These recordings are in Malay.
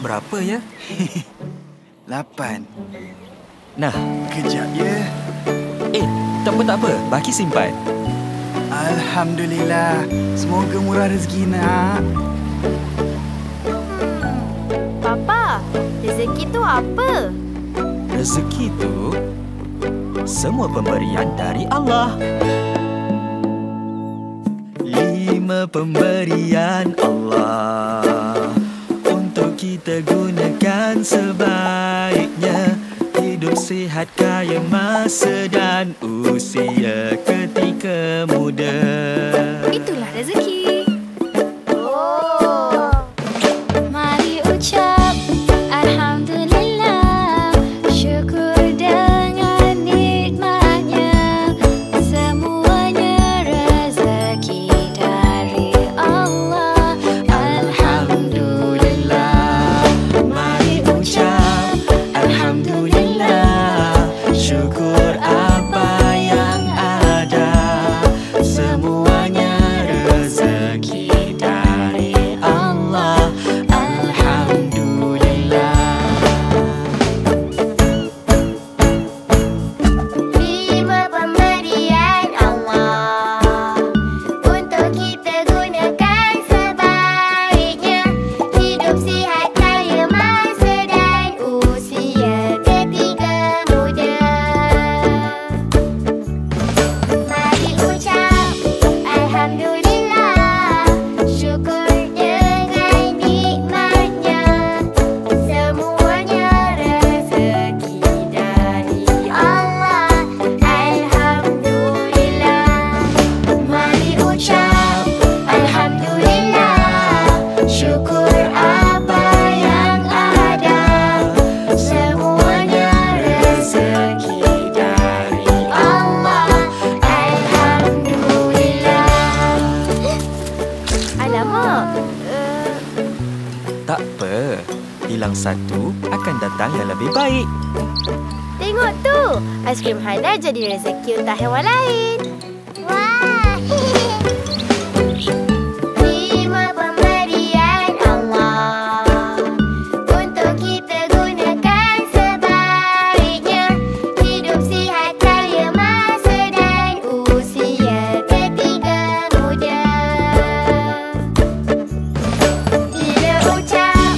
berapa ya? 8. Nah. Kejap ya. Tak apa. Baki simpan. Alhamdulillah. Semoga murah rezeki nak. Papa, rezeki tu apa? Rezeki tu semua pemberian dari Allah. 5 pemberian Allah untuk kita gunakan sebaiknya. Hidup sihat, kaya masa dan usia ketika muda. Itulah rezeki. Oh. Mari ucap Alhamdulillah, syukur dengan nikmatnya. Semuanya rezeki dari Allah. Alhamdulillah. Mari ucap Alhamdulillah, syukur apa yang ada. Semuanya rezeki dari Allah. Alhamdulillah. 5 pemberian Allah untuk kita gunakan sebaiknya. Hidup sihat, kaya masa dan usia ketika muda. Mari ucap Alhamdulillah, syukur dengan nikmatnya. Semuanya rezeki dari Allah. Alhamdulillah. Mari ucap Alhamdulillah, syukur apa yang ada. Semuanya rezeki dari Allah. Alhamdulillah. Alamak. Tak apa, hilang satu akan datang yang lebih baik. Tengok tu, aiskrim Hana jadi rezeki untuk hewan lain. Wah. 5 pemberian Allah untuk kita gunakan sebaiknya. Hidup sihat, kaya masa dan usia ketika muda. Bila ucap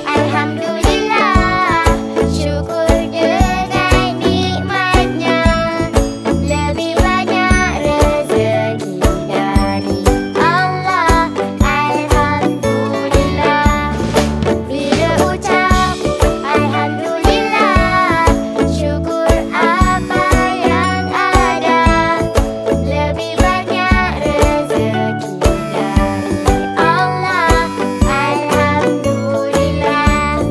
Alhamdulillah, syukur dengan nikmatnya. Lebih banyak rezeki dari Allah. Alhamdulillah. Bila ucap Alhamdulillah, syukur apa yang ada. Lebih banyak rezeki dari Allah. Alhamdulillah.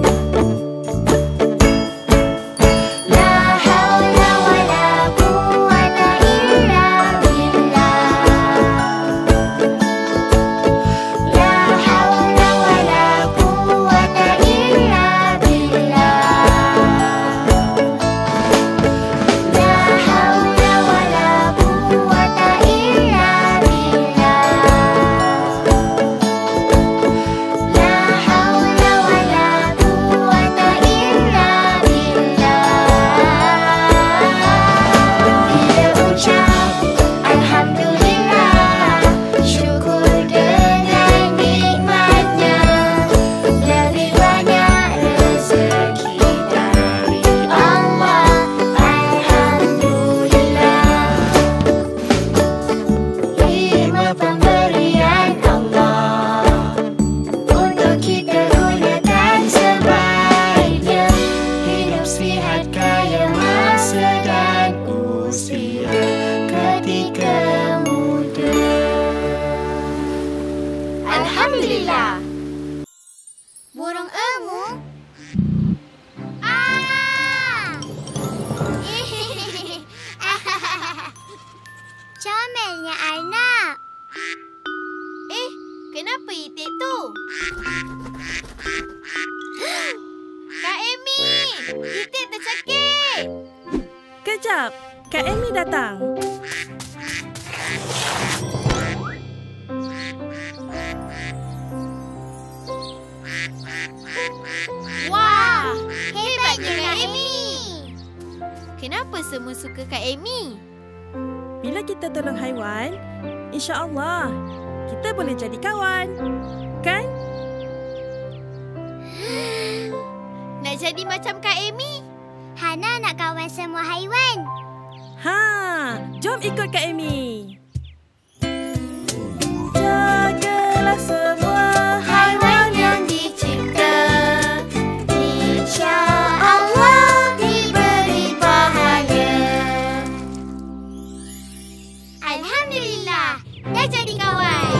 La haula wala quwwata illa billah. La haula wala quwwata illa billah. La haula wala quwwata illa billah. La haula wala quwwata illa billah. Bila ucap Alhamdulillah, syukur dengan nikmatnya. Lebih banyak rezeki dari Allah. Alhamdulillah. 5 pemberian Allah untuk kita gunakan sebaiknya. Hidup sihat, kaya masa dan usia ketika muda. Alhamdulillah. Burung engu. Comelnya anak. Kenapa itik tu? Kak Amy, itik tercekik. Kejap, Kak Amy datang. Kenapa semua suka Kak Amy? Bila kita tolong haiwan, insya-Allah kita boleh jadi kawan. Kan? Nak jadi macam Kak Amy? Hana nak kawan semua haiwan. Ha, jom ikut Kak Amy. Jagalah semua Haiwan yang dicipta, insya-Allah diberi pahala. Alhamdulillah, dah jadi kawan.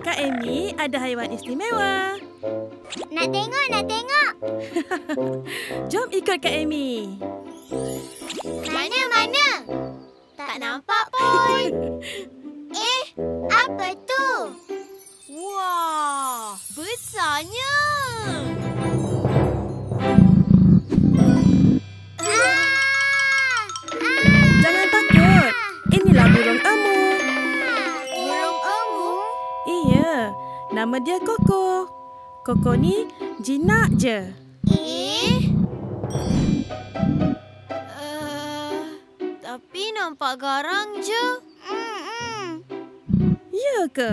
Kak Amy ada haiwan istimewa. Nak tengok, nak tengok. Jom ikut Kak Amy. Mana? Tak nampak pun. Apa tu? Wah, besarnya. Jangan takut. Inilah burung emu. Burung emu? Iya, nama dia Koko. Koko ni jinak je. Tapi nampak garang je. Ya ke?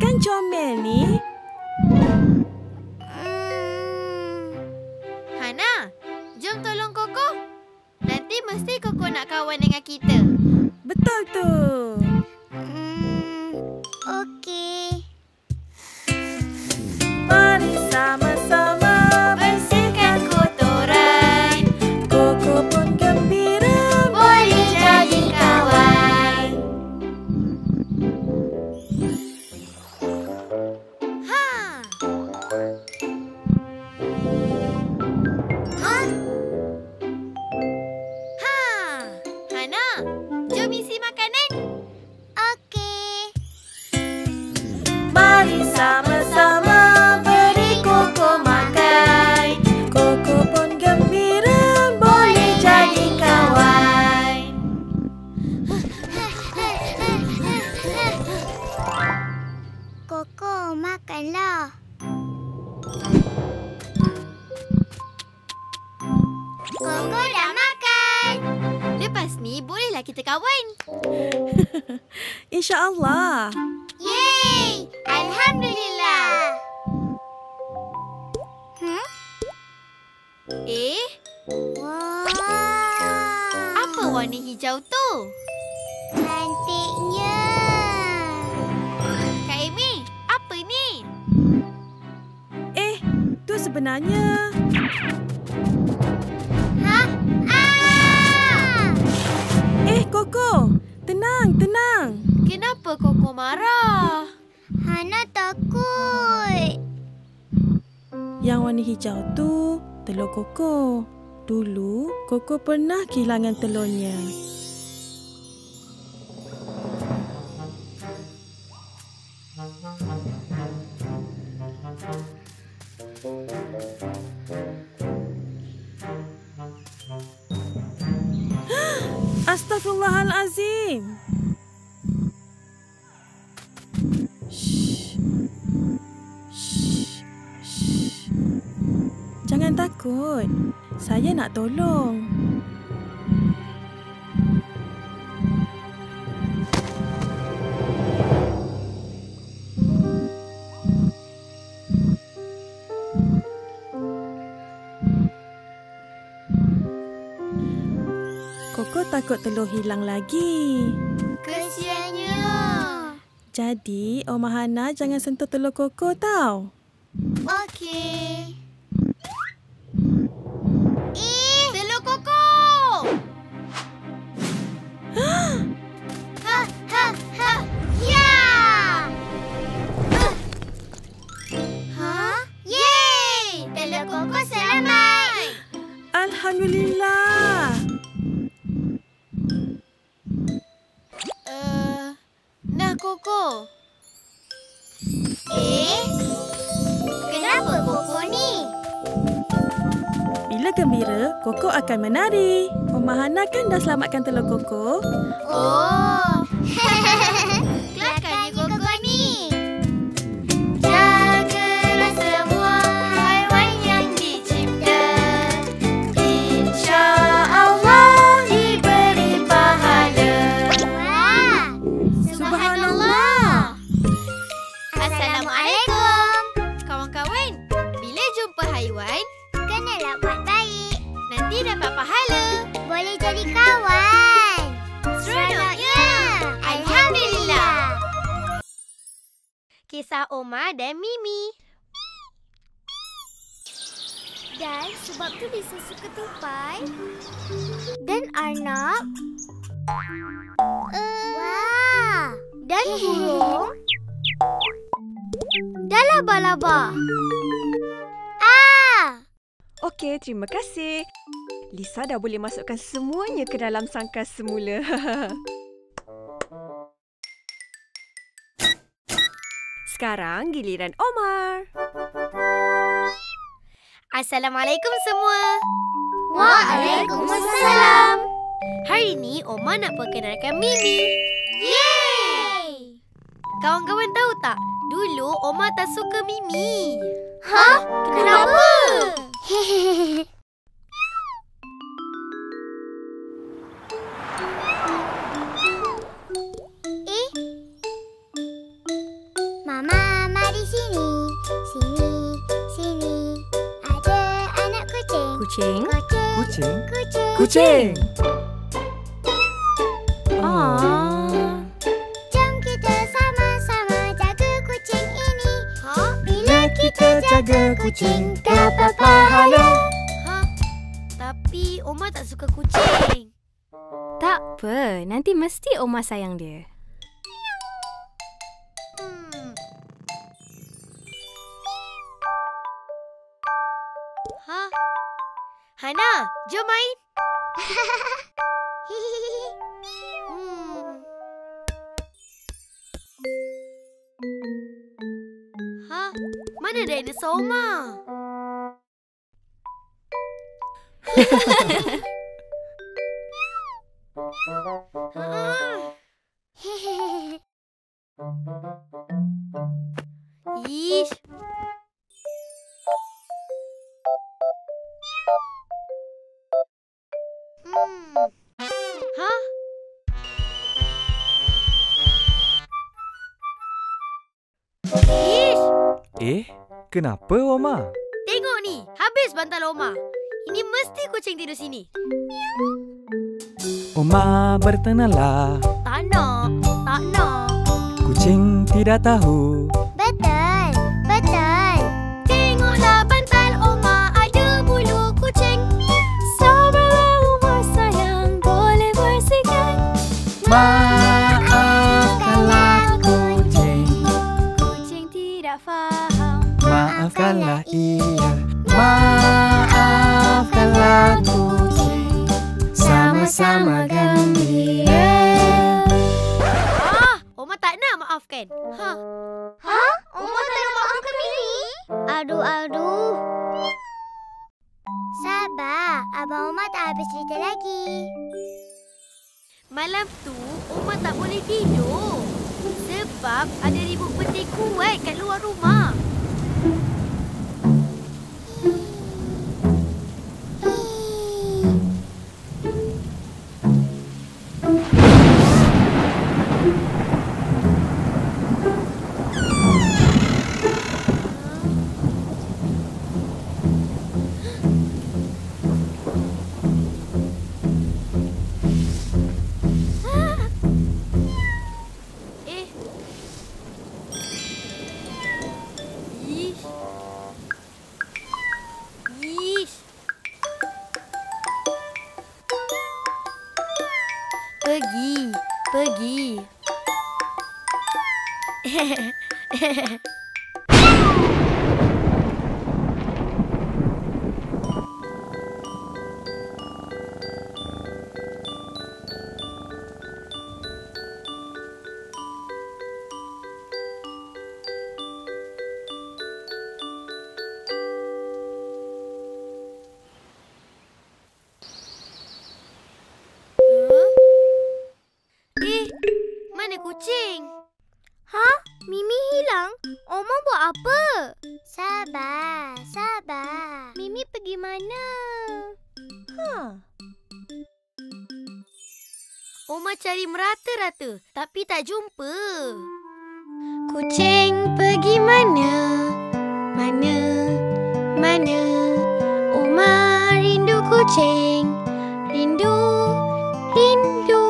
Kan comel ni? Hana, jom tolong Koko. Nanti mesti Koko nak kawan dengan kita. Betul tu. Okey. Mari sama-sama Bersihkan kotoran, Koko pun gembira. boleh jadi kawan. Ha. Ha. Hana, jom isi makanan. Okey. Mari sama-sama beri Koko makan. Koko pun gembira, boleh jadi kawan. Koko, makanlah. Koko dah makan. Lepas ni, bolehlah kita kawan. InsyaAllah. Yeay! Alhamdulillah. Wah. Apa warna hijau tu? Cantiknya. Kak Amy, apa ni? Tu sebenarnya... Koko, tenang, tenang. Kenapa Koko marah? Hana takut. Yang warna hijau tu telur Koko. Dulu, Koko pernah kehilangan telurnya. Astaghfirullahalazim. Shh. Shh. Shh. Jangan takut. Saya nak tolong. Koko takut telur hilang lagi. Kesiannya. Jadi, Oma Hana jangan sentuh telur Koko tau. Okey. Telur Koko! Ya! Yeay! Telur Koko selamat. Alhamdulillah. Nah, Koko. Kenapa Koko ni? Bila gembira, Koko akan menari. Oma Hana kan dah selamatkan telur Koko. Oh. Kelakarnya Koko ni. Jagalah semua haiwan yang dicipta. kawan? Kenalah buat baik. Nanti dapat pahala. Boleh jadi kawan. Seronoknya. Alhamdulillah. Kisah Oma dan Mimi. Dan sebab tu Lisa suka tupai. Dan Arnab. Wah. Dan burung. Dan laba-laba. Okey, terima kasih. Lisa dah boleh masukkan semuanya ke dalam sangkar semula. Sekarang giliran Omar. Assalamualaikum semua. Waalaikumsalam. Hari ini Oma nak perkenalkan Mimi. Yeay! Kawan-kawan tahu tak? Dulu Oma tak suka Mimi. Hah? Kenapa? Mama, mari sini. Sini, sini. Ada anak kucing. Kucing? Kucing. Kucing? Kucing. Kucing! Jom kita sama-sama jaga kucing ini. Bila Kita jaga kucing, dapat pahala. Tapi Oma tak suka kucing. Tak apa, nanti mesti Oma sayang dia. Hana, jom main. Mana dinosaur Oma? Ish. Hah? Eh, kenapa Oma? Tengok ni, habis bantal Oma. Ini mesti kucing tidur sini. Oma bertenanglah, Tak nak, tak nak. kucing tidak tahu. Betul, betul. Tengoklah bantal Oma ada bulu kucing. Sabarlah Oma sayang, boleh bersihkan. Maafkanlah kucing, Kucing tidak faham. maafkanlah ia. Maafkanlah kucing, sama-sama gembira. Oma tak nak maafkan. Hah? Oma tak nak maafkan Mimi? Aduh. Sabar, Abang Omar tak habis cerita lagi. Malam tu, Oma tak boleh tidur. Sebab ada ribut petir kuat kat luar rumah. Pergi. Mana kucing? Hah? Mimi hilang? Oma buat apa? Sabar. Mimi pergi mana? Oma cari merata-rata tapi tak jumpa. Kucing pergi mana? Mana? kucing. Rindu, rindu.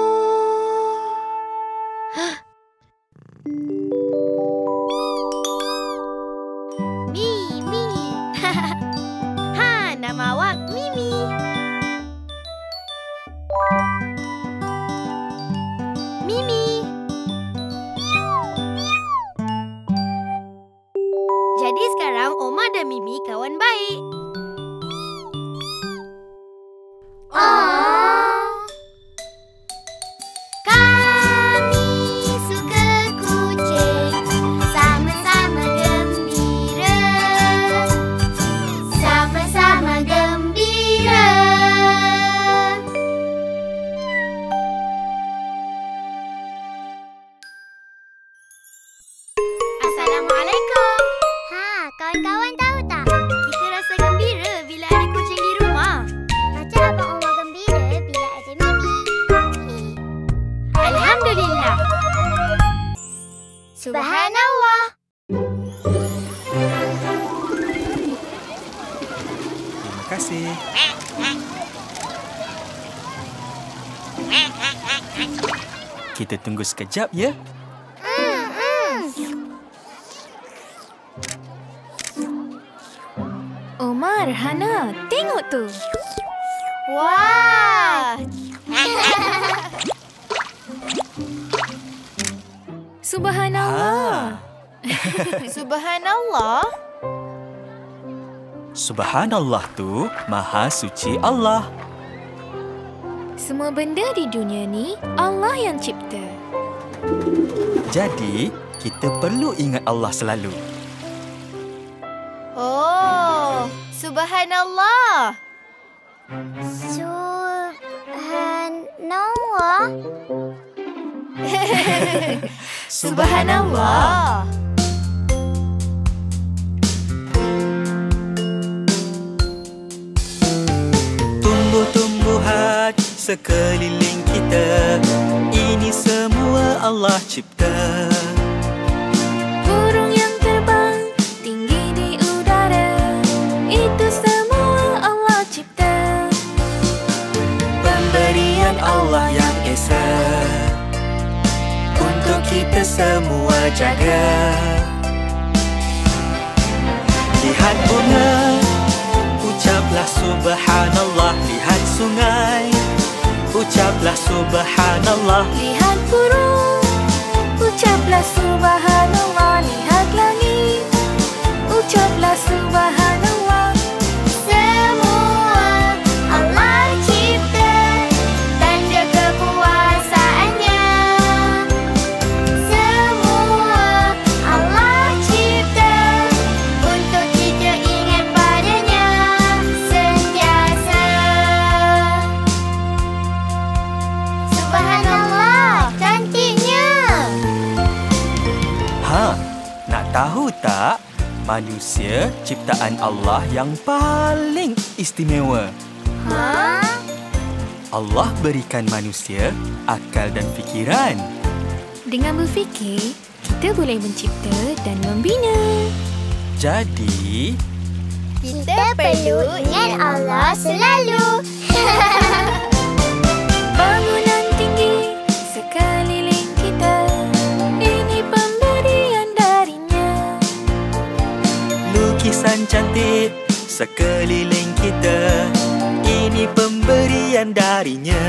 Mimi. Ha, nama awak Mimi. Mimi. Jadi sekarang Oma dan Mimi kawan baik. Kami suka kucing, sama-sama gembira, sama-sama gembira. Assalamualaikum. Kawan-kawan tahu tak? Kita rasa gembira bila ada kucing di rumah. Macam Abang Omar gembira bila ada Mimi. Alhamdulillah. Subhanallah. Terima kasih. Kita tunggu sekejap ya. Omar, Hana, tengok tu. Wah. Subhanallah. Subhanallah. Subhanallah tu Maha Suci Allah. Semua benda di dunia ni Allah yang cipta. Jadi, kita perlu ingat Allah selalu. Oh, subhanallah. Subhanallah. Subhanallah. Tumbuh-tumbuhan sekeliling kita, ini semua Allah cipta. Burung yang terbang tinggi di udara, itu semua Allah cipta. Pemberian Allah yang esa, untuk kita semua jaga. Lihat bunga, ucaplah subhanallah. Lihat sungai, ucaplah subhanallah. Lihat burung, ucaplah subhanallah. Lihat langit, ucaplah subhanallah. Semua Allah cipta, tanda kekuasaannya. Semua Allah cipta, untuk kita ingat padanya sentiasa. Subhanallah, cantiknya. Nak tahu tak? Manusia ciptaan Allah yang paling istimewa. Allah berikan manusia akal dan fikiran. Dengan berfikir, kita boleh mencipta dan membina. Jadi, Kita perlu ingat Allah selalu. Bangunan tinggi sekeliling kita, ini pemberian darinya. lukisan cantik sekeliling kita, ini pemberian darinya.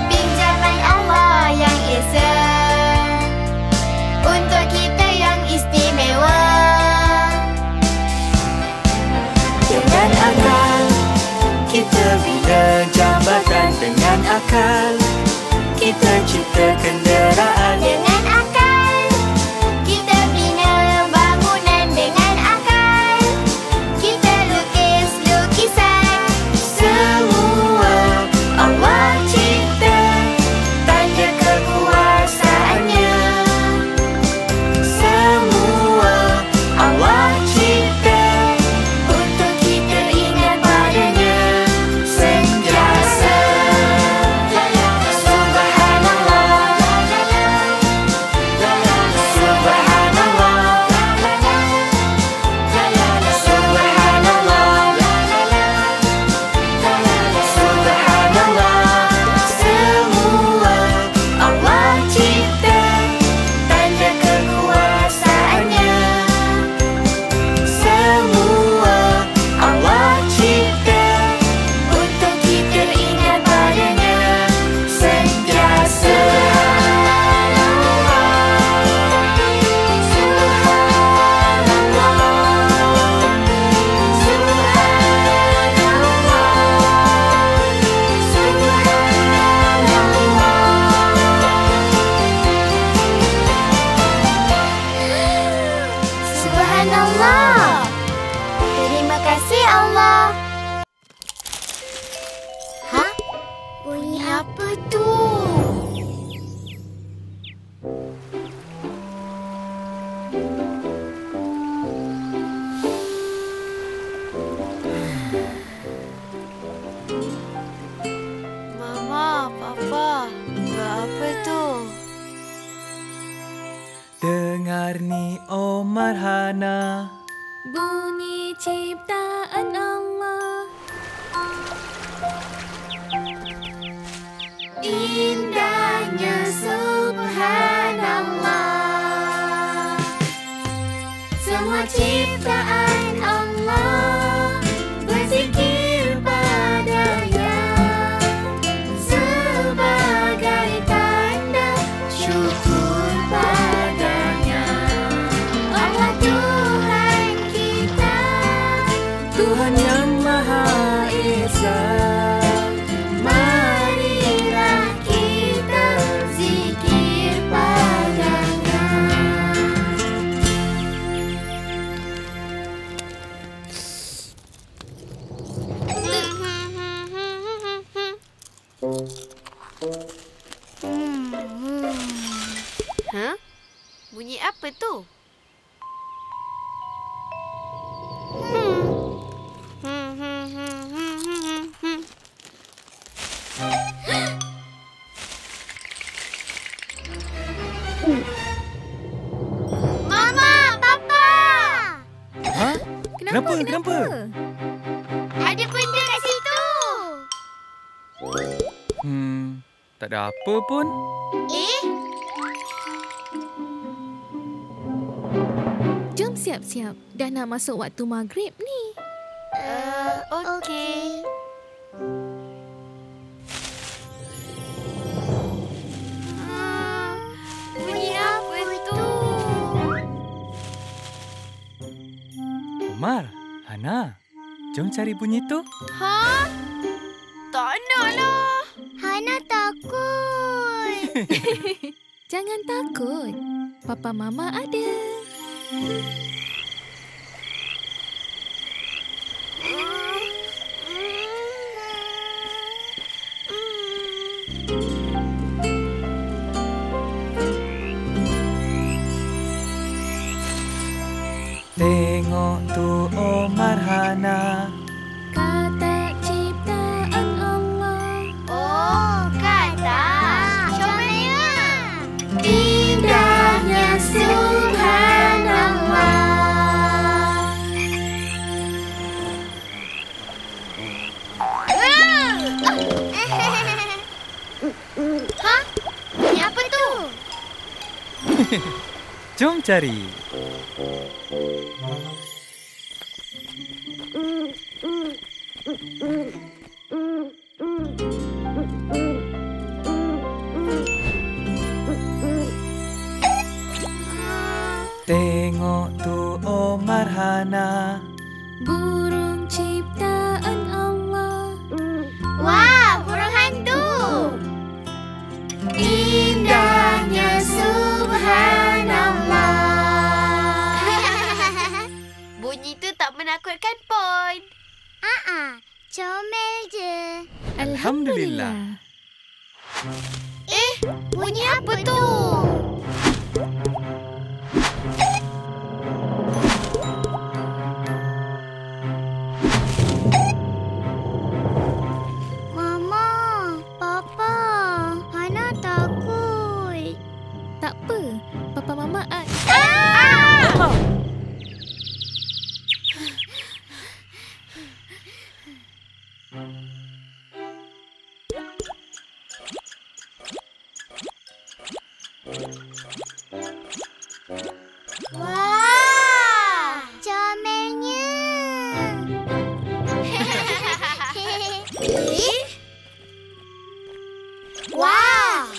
Pinjaman Allah yang esa, untuk kita yang istimewa. Dengan akal kita bina jambatan, dengan akal kita cipta kenderaan. Dengan akal kita bina bangunan, dengan akal kita lukis lukisan. Semua Allah Subhanallah. Terima kasih Allah. Hah? Bunyi apa tu? Mama, Papa, buat apa tu? Dengar ni Omar Hana. Bunyi ciptaan Allah. Indahnya Subhanallah. Semua ciptaan Allah berzikir padanya sebagai tanda syukur padanya. Allah Tuhan kita, Tuhan yang Maha Esa. marilah kita zikir padanya. Hah? Bunyi apa tu? Mama, Papa! Ha? Kenapa? Ada benda kat situ. Tak ada apa pun. Jom siap-siap. Dah nak masuk waktu maghrib ni. Okey. Bunyi apa tu? Omar, Hana, jom cari bunyi tu. Ha? Tak naklah. Hana takut. Jangan takut. Papa Mama ada. Tengok tu Omar Hana. Kata ciptaan Allah. Oh, kata. Comelnya. Indahnya Subhanallah. Hah? Ini apa tu? Jom cari. Tengok tu Omar Hana. Burung ciptaan Allah. Wah, burung hantu. Indahnya Subhanallah. Bunyi tu tak menakutkan pun. Comel je. Alhamdulillah. Bunyi apa tu? Mama, Papa, Hana takut. Tak apa. Papa Mama ada. Wah, comelnya. Wah.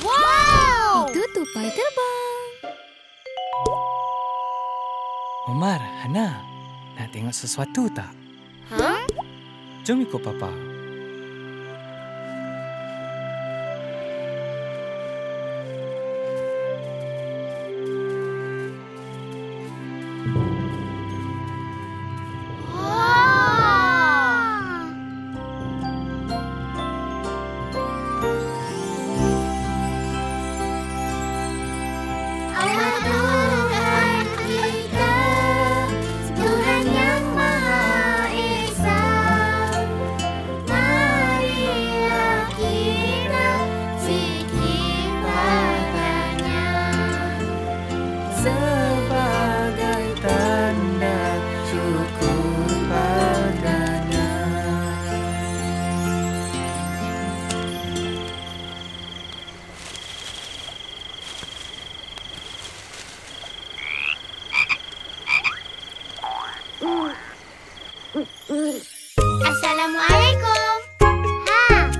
Wow. Itu tupai terbang. Omar, Hana, nak tengok sesuatu tak? Hah? Jom ikut Papa. Sebagai tanda syukur padanya. Assalamualaikum.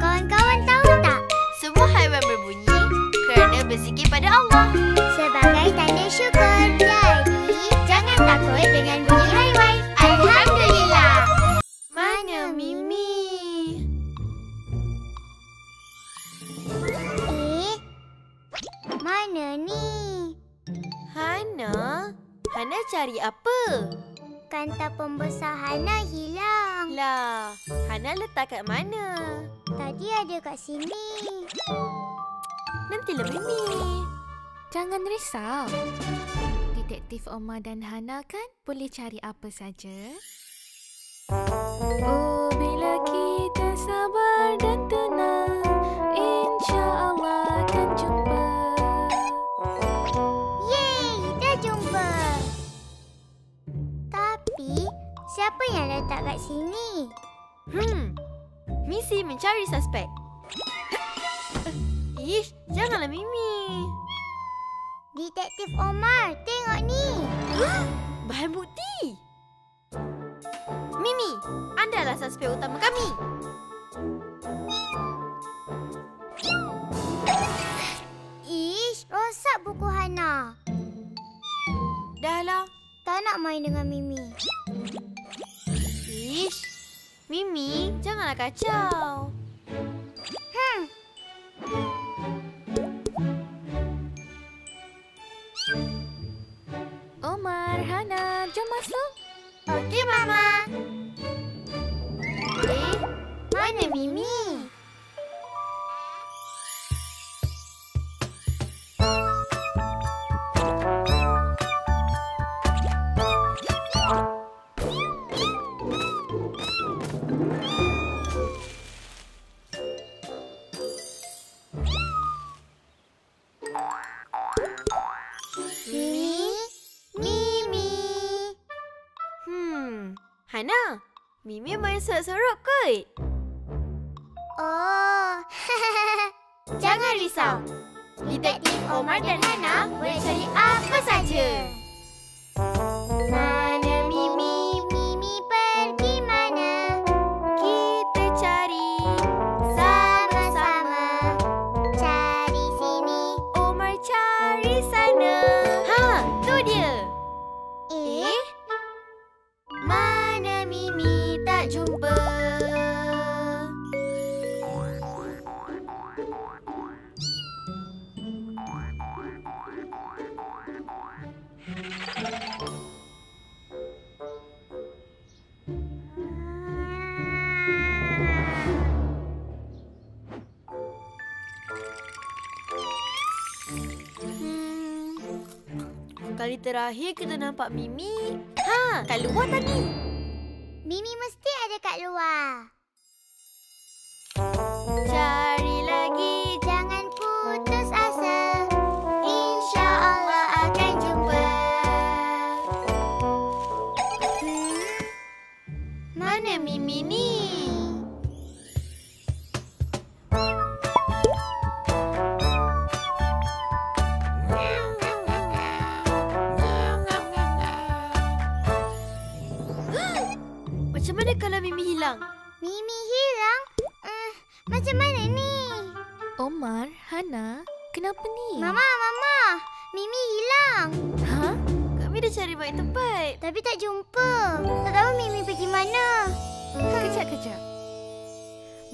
Kawan-kawan tahu tak? Semua haiwan berbunyi kerana berzikir pada Allah. Sebagai tanda syukur. Jadi, jangan takut dengan bunyi haiwan. Alhamdulillah. Mana Mimi? Mana ni? Hana? Hana cari apa? Kanta pembesar Hana hilang. Lah, Hana letak kat mana? Tadi ada kat sini. Nantilah Mimi. Jangan risau. Detektif Omar dan Hana kan boleh cari apa saja. Oh, bila kita sabar dan tenang, insya-Allah akan jumpa. Yeay, dah jumpa. Tapi, siapa yang letak kat sini? Misi mencari suspek. Ish, janganlah Mimi. Detektif Omar, tengok ni. Bahan bukti. Mimi, anda adalah suspek utama kami. Ish, rosak buku Hana. Dahlah. Tak nak main dengan Mimi. Ish, Mimi, janganlah kacau. Omar, Hana, jom masuk. Okey, Mama. Mana Mimi? Hana, Mimi main sorok-sorok kot. Oh. Jangan risau. Detektif Omar dan Hana boleh cari apa saja. Mana Mimi? Mimi pergi mana? Kita cari Sama-sama. Cari sini. Omar cari sana. Ha, tu dia. Mana Mimi tak jumpa? Kali terakhir kita nampak Mimi. Ha, kat luar tadi. Mimi mesti ada kat luar. Cari lagi. Jangan putus asa. InsyaAllah akan jumpa. Mana Mimi ni? Macam mana kalau Mimi hilang? Mimi hilang? Macam mana ni? Omar, Hana, kenapa ni? Mama. Mimi hilang. Ha? Kami dah cari banyak tempat. Tapi tak jumpa. Tak tahu Mimi pergi mana. Kejap.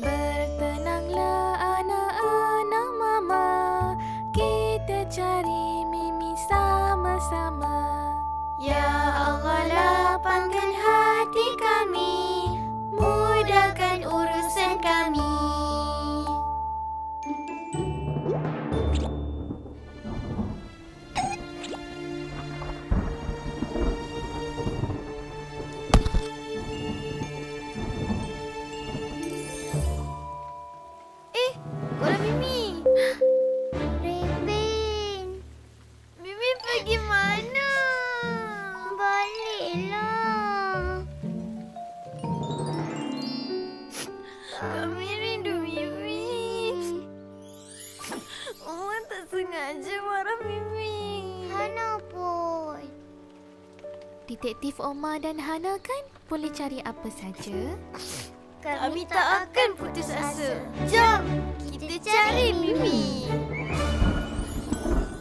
Bertenanglah anak-anak mama. Kita cari Mimi sama-sama. Ya Alhamdulillah. Kami rindu Mimi. Oma tak sengaja marah Mimi. Hana pun. Detektif Omar dan Hana kan boleh cari apa saja. Kami tak akan putus asa. Jom, kita cari Mimi.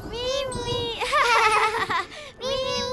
Mimi. Mimi.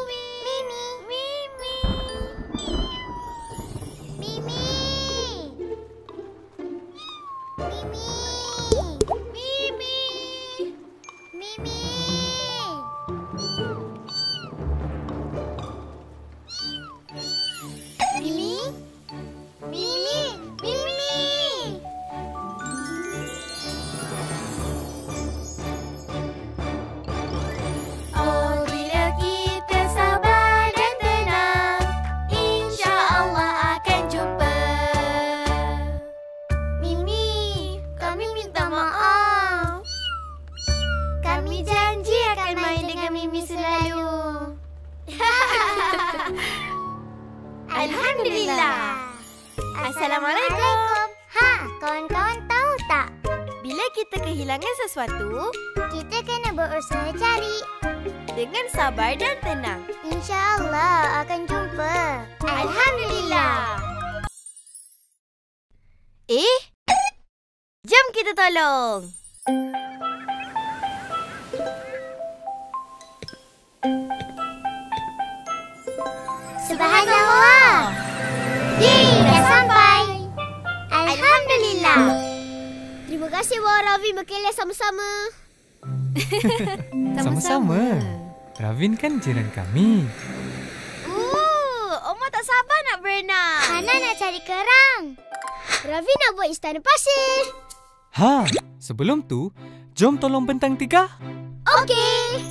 Alhamdulillah. Assalamualaikum. Kawan-kawan tahu tak? Bila kita kehilangan sesuatu, Kita kena berusaha cari. dengan sabar dan tenang. InsyaAllah akan jumpa. Alhamdulillah. Jom kita tolong. Subhanallah. Dah sampai. Alhamdulillah. Terima kasih Wak Ravi berkelas sama-sama. Sama-sama. Ravin kan jiran kami. Oma tak sabar nak berenang. Hana nak cari kerang. Ravi nak buat istana pasir. Sebelum tu, jom tolong bentang 3. Okey.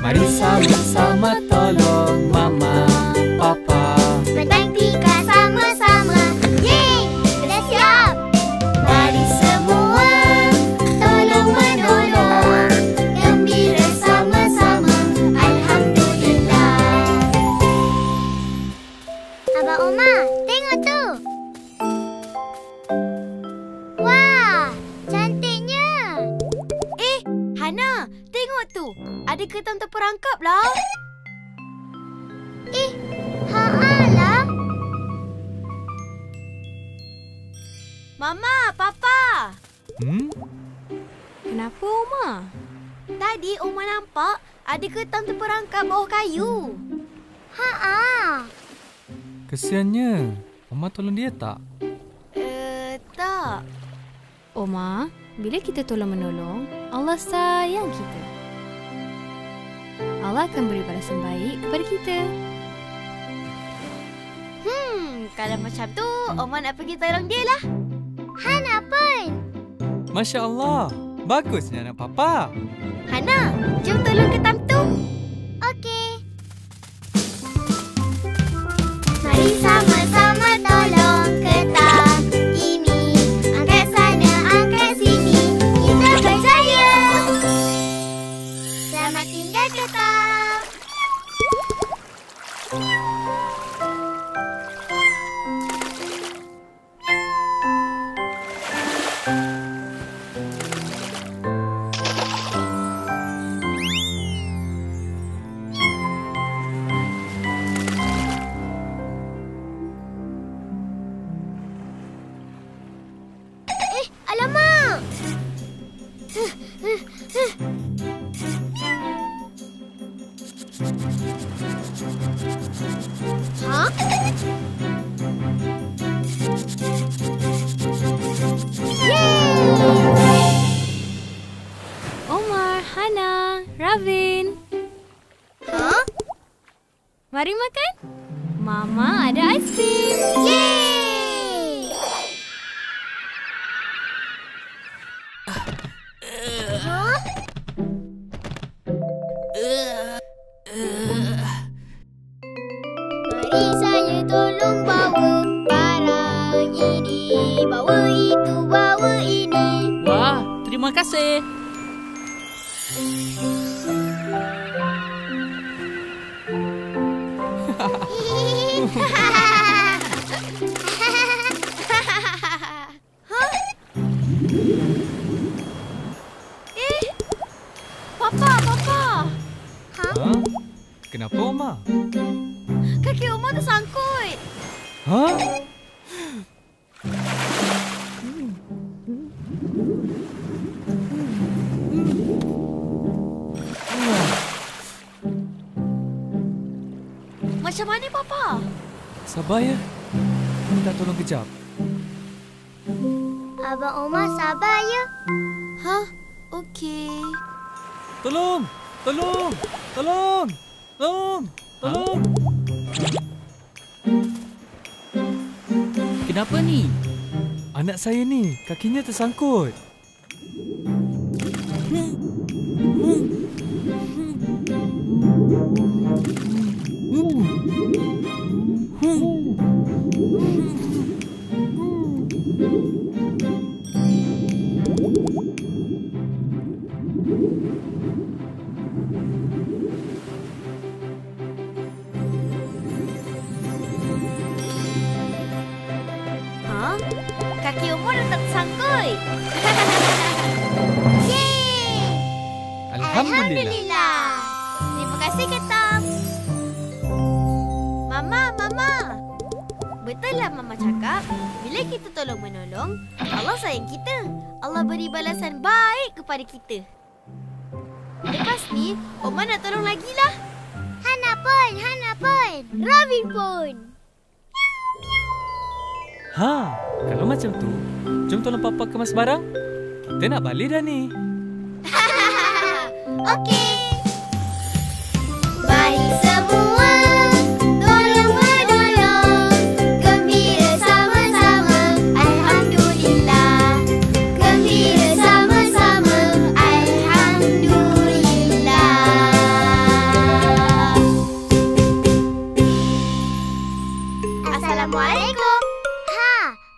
Mari sama-sama tolong Mama, Papa. Bentang 3 sama-sama. Yeay, dah siap. Mari semua tolong-menolong. Gembira sama-sama. Alhamdulillah. Abang Omar, tengok tu. Wah, cantiknya. Hana, tengok tu. Ada ketam terperangkap lah. Haalah. Mama, Papa. Kenapa, Omar? Tadi Oma nampak ada ketam terperangkap bawah kayu. Kesiannya. Mama tolong dia tak? Tak. Omar, bila kita tolong-menolong, Allah sayang kita. Allah akan beri balasan baik kepada kita. Kalau macam tu, Oma nak pergi tolong dia lah. Hana pun. Masya Allah. Bagusnya anak Papa. Hana, jom tolong ketam tu. Okey. Mari sama-sama tolong ketam ini. Angkat sana, angkat sini. Kita berjaya. Selamat tinggal ketam. Alamak! Omar, Hana, Ravin. Mari makan. Mama ada aiskrim. Yeay! Mari saya tolong bawa barang ini. Bawa itu, bawa ini. Wah, terima kasih. Papa. Ha? Kenapa, Oma? Kaki Oma tersangkut. Ha? Macam mana, Papa? Sabar ya. Minta tolong kejap. Abang Omar sabar ya. Hah? Okey. Tolong! Tolong! Tolong! Tolong! Tolong! Kenapa ni? Anak saya ni, kakinya tersangkut. Ha? Kaki Oma dah tak tersangkut. Yeay! Alhamdulillah. Terima kasih, Ketam. Mama. Betul lah Mama cakap, bila kita tolong-menolong, Allah sayang kita. Allah beri balasan baik kepada kita. Lepas ni, Oma nak tolong lagi lah. Hana pun. Robin pun. Ha, kalau macam tu, jom tolong Papa kemas barang. Kita nak balik dah ni. Okey. Mari semua tolong-menolong, gembira sama-sama, alhamdulillah. Gembira sama-sama, alhamdulillah. Assalamualaikum.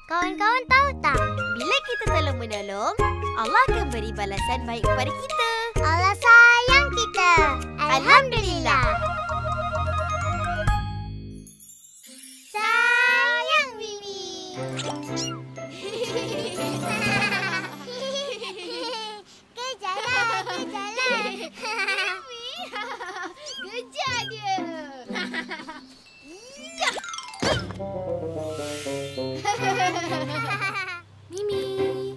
Kawan-kawan tahu tak? Bila kita tolong-menolong, Allah akan beri balasan baik kepada kita. Allah sayang kita. Alhamdulillah. Sayang Mimi. Kejalan. Mimi, gejar dia. Mimi.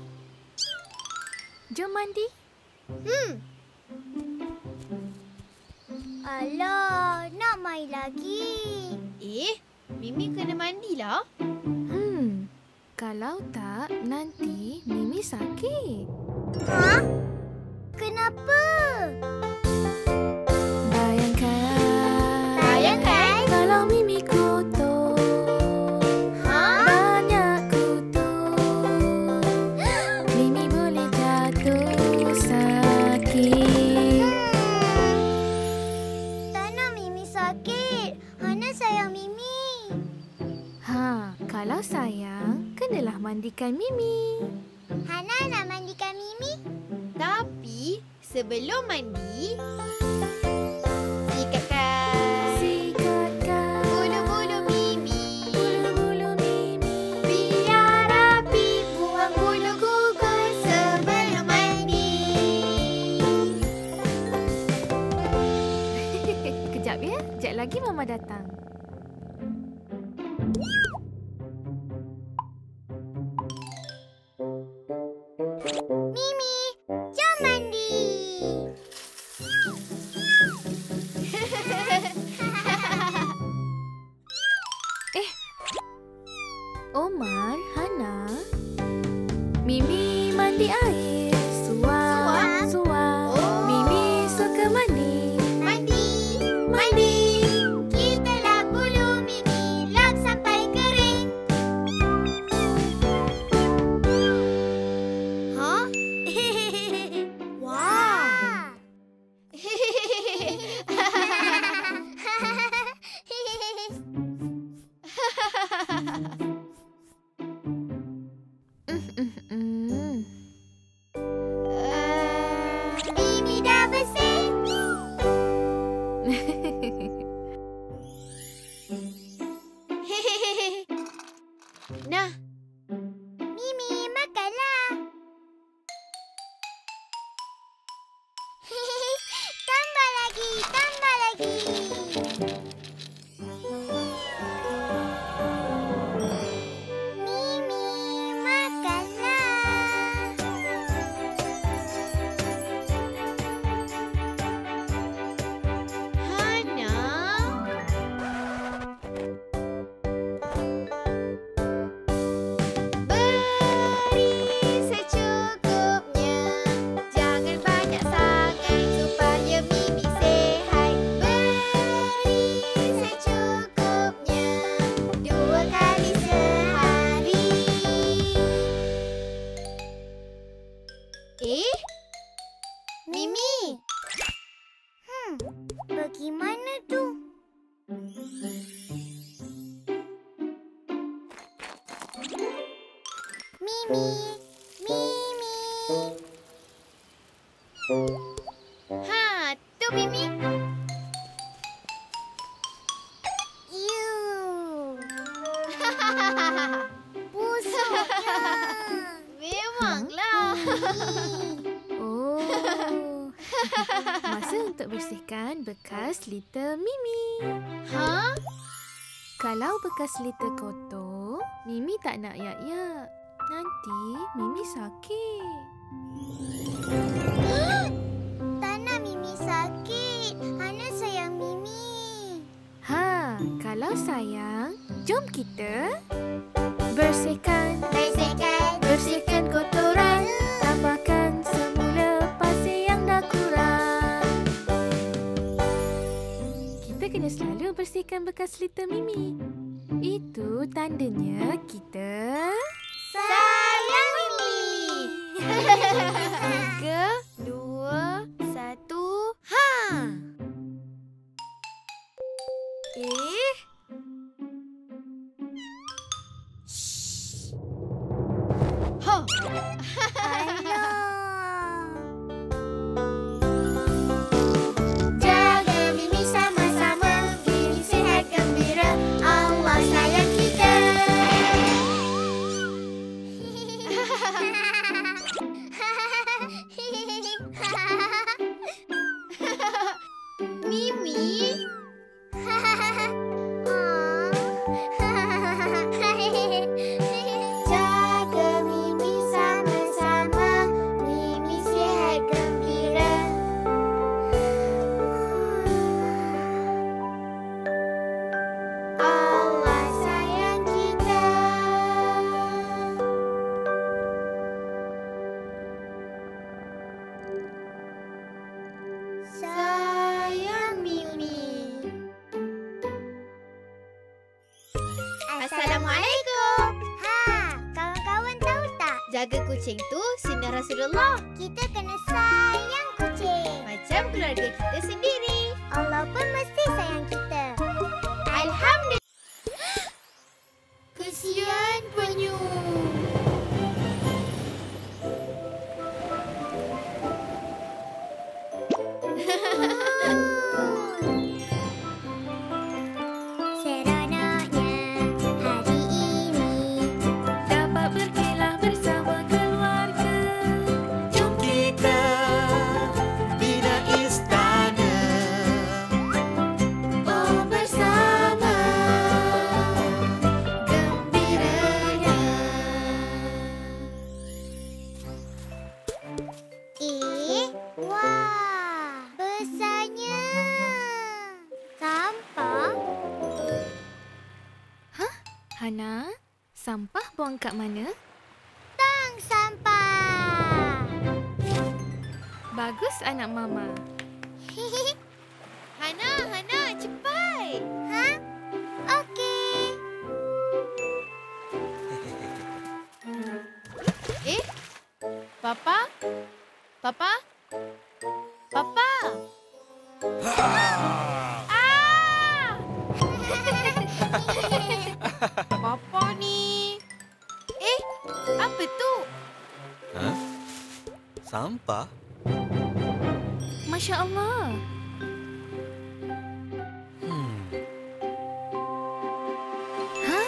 Jom mandi. Alah, nak main lagi. Mimi kena mandilah. Kalau tak, nanti Mimi sakit. Ha? Kenapa? Bayangkan kalau Mimi kotor. Banyak kutu. Mimi boleh jatuh sakit. Tak nak Mimi sakit. Hana sayang Mimi. Kalau sayang, kenalah mandikan Mimi. Hana nak mandikan Mimi. Tapi sebelum mandi, sikatkan bulu-bulu Mimi. Biar rapi, buang bulu gugur sebelum mandi. Kejap ya, sekejap lagi Mama datang. Mimi, jom mandi. Omar, Hana. Mimi mandi air. Suap. Mimi suka mandi. Mandi. Kita lap bulu Mimi, lap sampai kering. Hah? Wow. Mimi dah bersih. Mimi! Bagaimana tu? Mimi! Mimi! Ha, tu Mimi. You! Busuknya! Memanglah. Oh, masa untuk bersihkan bekas liter Mimi. Ha? Kalau bekas liter kotor, Mimi tak nak yak-yak. Nanti Mimi sakit. Tak nak Mimi sakit. Hana sayang Mimi. Ha, kalau sayang, jom kita bersihkan, bersihkan kotoran, tambahkan semula pasir yang dah kurang. Kita kena selalu bersihkan bekas liter Mimi. Itu tandanya kita Sayang Mimi. 3, 2, 1. Ha! Ho! Jaga Mimi sama-sama, Mimi sihat gembira, Allah sayang kita. Mimi? Jaga Mimi sama-sama, Mimi sihat gembira. Allah sayang kita. Sayang Mimi. Assalamualaikum. Ha, kawan-kawan tahu tak? Jaga kucing tu sunnah Rasulullah. Kita kena sayang kucing. Macam keluarga kita sendiri. Allah pun mesti sayang kita. Alhamdulillah. Kesian penyu. Seronoknya hari ini. dapat berkelah bersama keluarga. Jom kita bina istana. Oh, bersama gembiranya. Wah, besarnya. Sampah? Hana, sampah buang kat mana? Tang sampah. Bagus anak mama. Hana, cepat. Ha? Okey. Papa? Papa? Papa? Ah! Papa ni. Apa tu? Ha? Sampah? Masya Allah. Ha.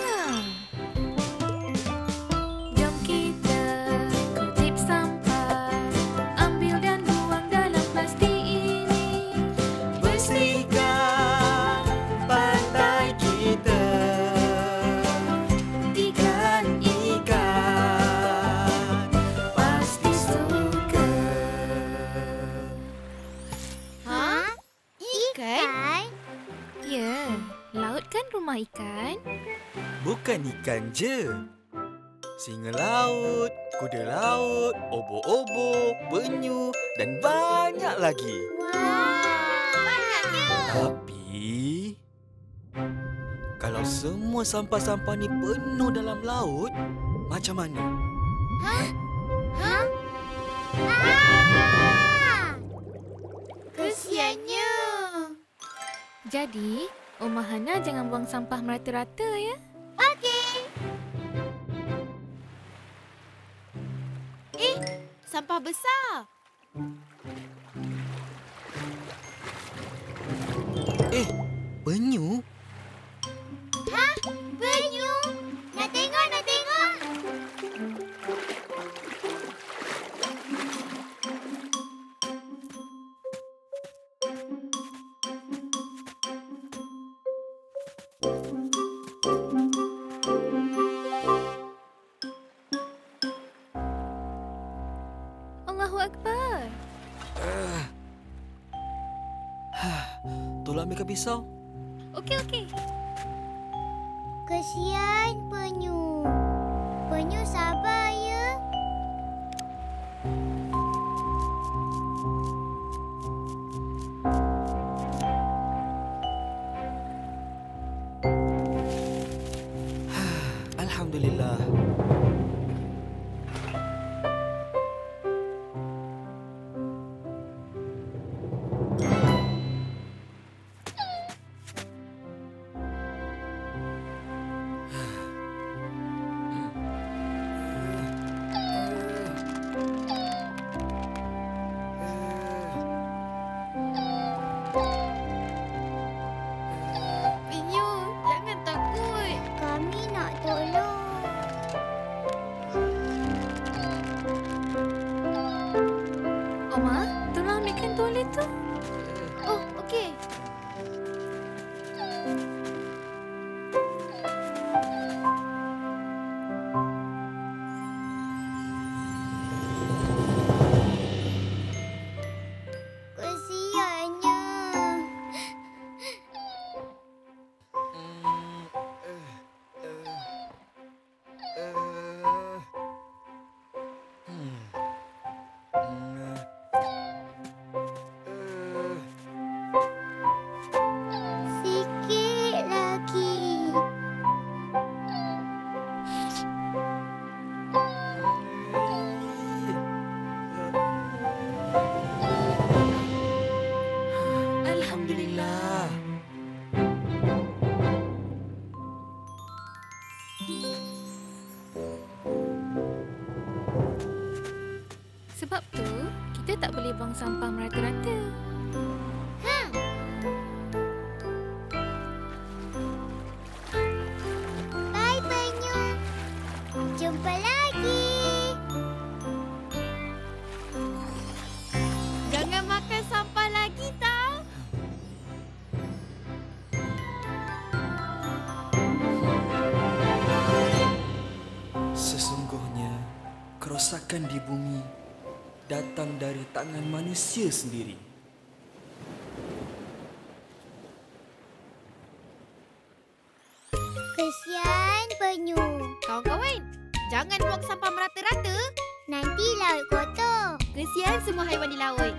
Jom kita kutip sampah, ambil dan buang dalam plastik ini. Bersihkan Ikan? Ya, laut kan rumah ikan? Bukan ikan je. Singa laut, kuda laut, obok-obok, penyu dan banyak lagi. Banyaknya. Tapi, kalau semua sampah-sampah ni penuh dalam laut, macam mana? Ah! Kesiannya. Jadi, Omah Hana jangan buang sampah merata-rata ya. Okey. Sampah besar. Penyu? Penyu. Nak tengok, nak tengok. Allahu Akbar. Tolong ambilkan pisau. Okey. Kesian penyu. Penyu sabar ya. Alhamdulillah. Penyu, jangan takut. Kami nak tolong. Omah, tolong ambilkan toilet tu. Oh, okey. Kesiannya. Sikit lagi. Alhamdulillah. Sebab tu, kita tak boleh buang sampah merata-rata. Bye penyu. Jumpa lagi. Jangan makan sampah lagi tau. Sesungguhnya, kerosakan di bumi datang dari tangan manusia sendiri. Kesian penyu. Kawan-kawan, jangan buang sampah merata-rata. Nanti laut kotor. Kesian semua haiwan di laut.